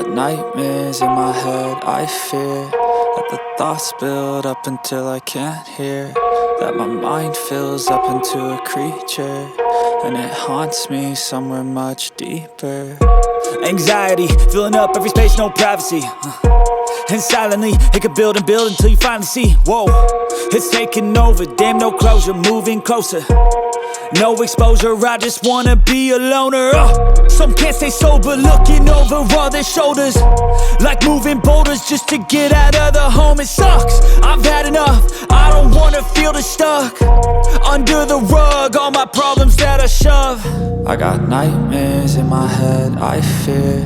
got nightmares in my head, I fear that the thoughts build up until I can't hear, that my mind fills up into a creature, and it haunts me somewhere much deeper. Anxiety, filling up every space, no privacy. And silently, it could build and build until you finally see, whoa, it's taking over, damn, no closure, moving closer. No exposure, I just wanna be a loner. Some can't stay sober, looking over all their shoulders, like moving boulders just to get out of the home. It sucks, I've had enough, I don't wanna feel the stuck under the rug, all my problems that I shove. I got nightmares in my head, I fear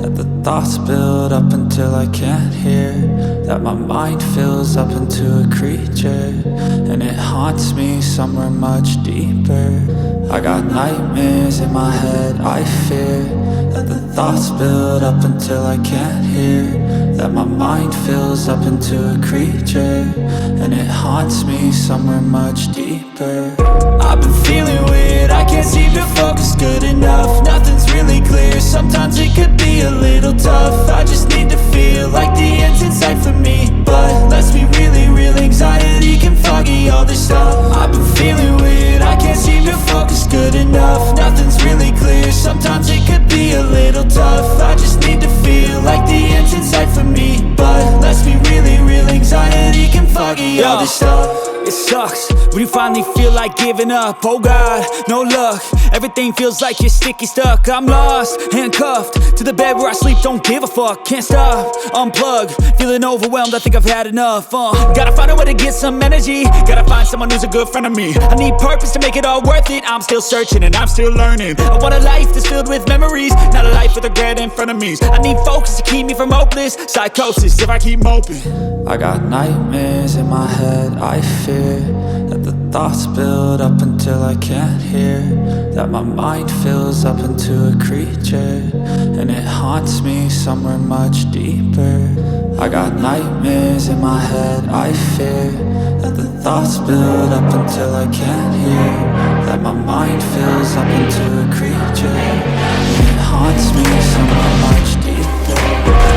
that the thoughts build up until I can't hear, that my mind fills up into a creature, and it haunts me somewhere much deeper. I got nightmares in my head, I fear that the thoughts build up until I can't hear, that my mind fills up into a creature, and it haunts me somewhere much deeper. I've been feeling weird, I can't seem to focus good enough, nothing's really clear, sometimes it could be a little tough. I just need to feel like the end's in sight for me, but let's be really real, anxiety can foggy all this stuff. I've been feeling weird, I can't seem to focus good enough, nothing's really clear, sometimes it could be a little tough. I just need to feel like the end's in sight for me, but let's be really real, anxiety can foggy all this stuff. It sucks when you finally feel like giving up. Oh God, no luck, everything feels like you're sticky stuck. I'm lost, handcuffed to the bed where I sleep, don't give a fuck. Can't stop, unplug, feeling overwhelmed, I think I've had enough. Gotta find a way to get some energy, gotta find someone who's a good friend of me. I need purpose to make it all worth it, I'm still searching and I'm still learning. I want a life that's filled with memories, not a life with regret and frenemies. I need focus to keep me from hopeless psychosis if I keep moping. I got nightmares in my head, I fear that the thoughts build up until I can't hear, that my mind fills up into a creature, and it haunts me somewhere much deeper. I got nightmares in my head, I fear that the thoughts build up until I can't hear, that my mind fills up into a creature, and it haunts me somewhere much deeper.